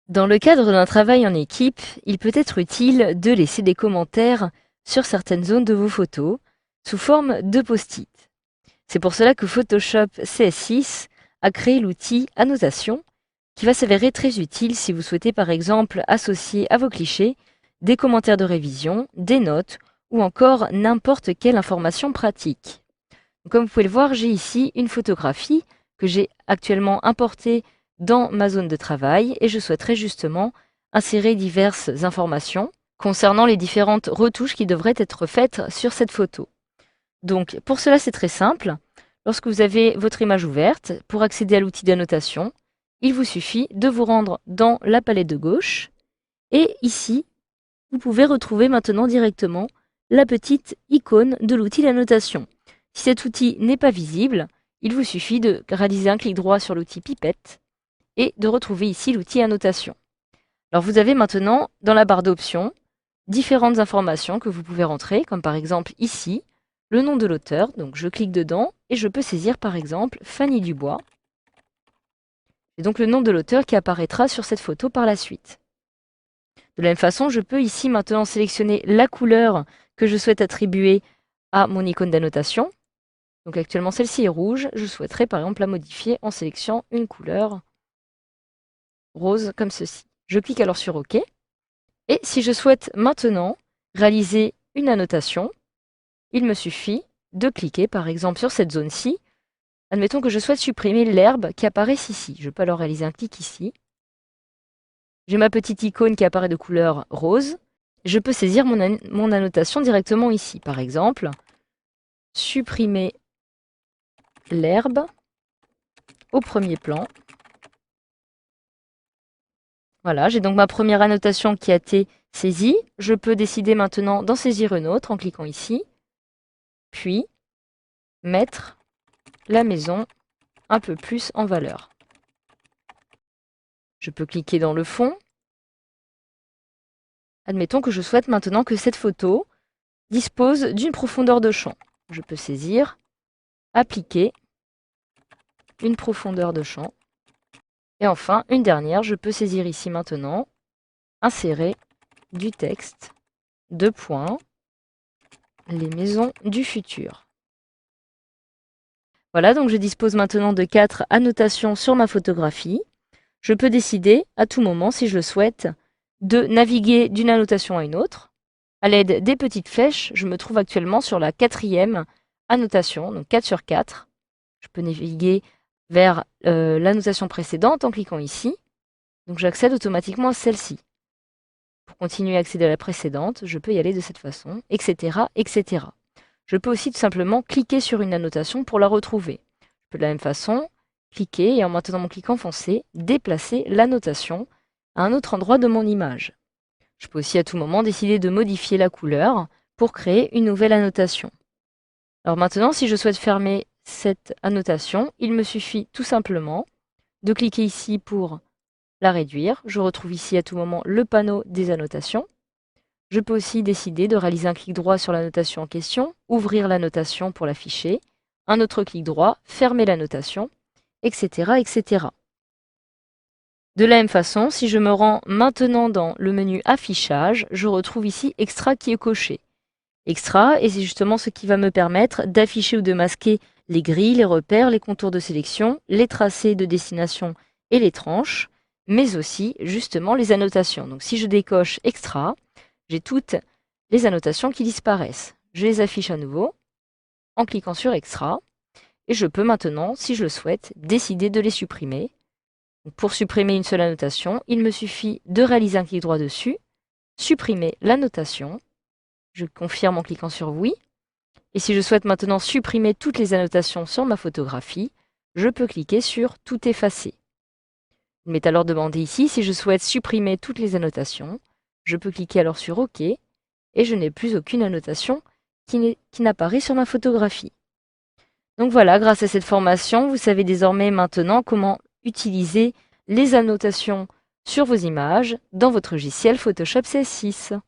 Dans le cadre d'un travail en équipe, il peut être utile de laisser des commentaires sur certaines zones de vos photos sous forme de post-it. C'est pour cela que Photoshop CS6 a créé l'outil Annotation qui va s'avérer très utile si vous souhaitez par exemple associer à vos clichés des commentaires de révision, des notes ou encore n'importe quelle information pratique. Comme vous pouvez le voir, j'ai ici une photographie que j'ai actuellement importée dans ma zone de travail et je souhaiterais justement insérer diverses informations concernant les différentes retouches qui devraient être faites sur cette photo. Donc pour cela, c'est très simple. Lorsque vous avez votre image ouverte, pour accéder à l'outil d'annotation, il vous suffit de vous rendre dans la palette de gauche et ici, vous pouvez retrouver maintenant directement la petite icône de l'outil d'annotation. Si cet outil n'est pas visible, il vous suffit de réaliser un clic droit sur l'outil pipette et de retrouver ici l'outil annotation. Alors vous avez maintenant dans la barre d'options différentes informations que vous pouvez rentrer, comme par exemple ici, le nom de l'auteur, donc je clique dedans et je peux saisir par exemple Fanny Dubois. Et donc le nom de l'auteur qui apparaîtra sur cette photo par la suite. De la même façon, je peux ici maintenant sélectionner la couleur que je souhaite attribuer à mon icône d'annotation. Donc actuellement celle-ci est rouge, je souhaiterais par exemple la modifier en sélectionnant une couleur rose comme ceci. Je clique alors sur OK. Et si je souhaite maintenant réaliser une annotation, il me suffit de cliquer par exemple sur cette zone-ci. Admettons que je souhaite supprimer l'herbe qui apparaît ici. Je peux alors réaliser un clic ici. J'ai ma petite icône qui apparaît de couleur rose. Je peux saisir mon annotation directement ici. Par exemple, supprimer l'herbe au premier plan. Voilà, j'ai donc ma première annotation qui a été saisie. Je peux décider maintenant d'en saisir une autre en cliquant ici. Puis, mettre la maison un peu plus en valeur. Je peux cliquer dans le fond. Admettons que je souhaite maintenant que cette photo dispose d'une profondeur de champ. Je peux saisir, appliquer une profondeur de champ. Et enfin, une dernière, je peux saisir ici maintenant, insérer du texte, deux points, les maisons du futur. Voilà, donc je dispose maintenant de 4 annotations sur ma photographie. Je peux décider à tout moment, si je le souhaite, de naviguer d'une annotation à une autre. À l'aide des petites flèches, je me trouve actuellement sur la 4e annotation, donc 4 sur 4. Je peux naviguer vers l'annotation précédente en cliquant ici. Donc j'accède automatiquement à celle-ci. Pour continuer à accéder à la précédente, je peux y aller de cette façon, etc., etc. Je peux aussi tout simplement cliquer sur une annotation pour la retrouver. Je peux de la même façon cliquer et en maintenant mon clic enfoncé, déplacer l'annotation à un autre endroit de mon image. Je peux aussi à tout moment décider de modifier la couleur pour créer une nouvelle annotation. Alors maintenant, si je souhaite fermer cette annotation, il me suffit tout simplement de cliquer ici pour la réduire. Je retrouve ici à tout moment le panneau des annotations. Je peux aussi décider de réaliser un clic droit sur l'annotation en question, ouvrir l'annotation pour l'afficher, un autre clic droit, fermer l'annotation, etc., etc. De la même façon, si je me rends maintenant dans le menu affichage, je retrouve ici Extra qui est coché. Extra, et c'est justement ce qui va me permettre d'afficher ou de masquer les grilles, les repères, les contours de sélection, les tracés de destination et les tranches, mais aussi justement les annotations. Donc si je décoche Extra, j'ai toutes les annotations qui disparaissent. Je les affiche à nouveau en cliquant sur Extra, et je peux maintenant, si je le souhaite, décider de les supprimer. Donc pour supprimer une seule annotation, il me suffit de réaliser un clic droit dessus, supprimer l'annotation. Je confirme en cliquant sur oui. Et si je souhaite maintenant supprimer toutes les annotations sur ma photographie, je peux cliquer sur tout effacer. Il m'est alors demandé ici si je souhaite supprimer toutes les annotations. Je peux cliquer alors sur OK et je n'ai plus aucune annotation qui n'apparaît sur ma photographie. Donc voilà, grâce à cette formation, vous savez désormais maintenant comment utiliser les annotations sur vos images dans votre logiciel Photoshop CS6.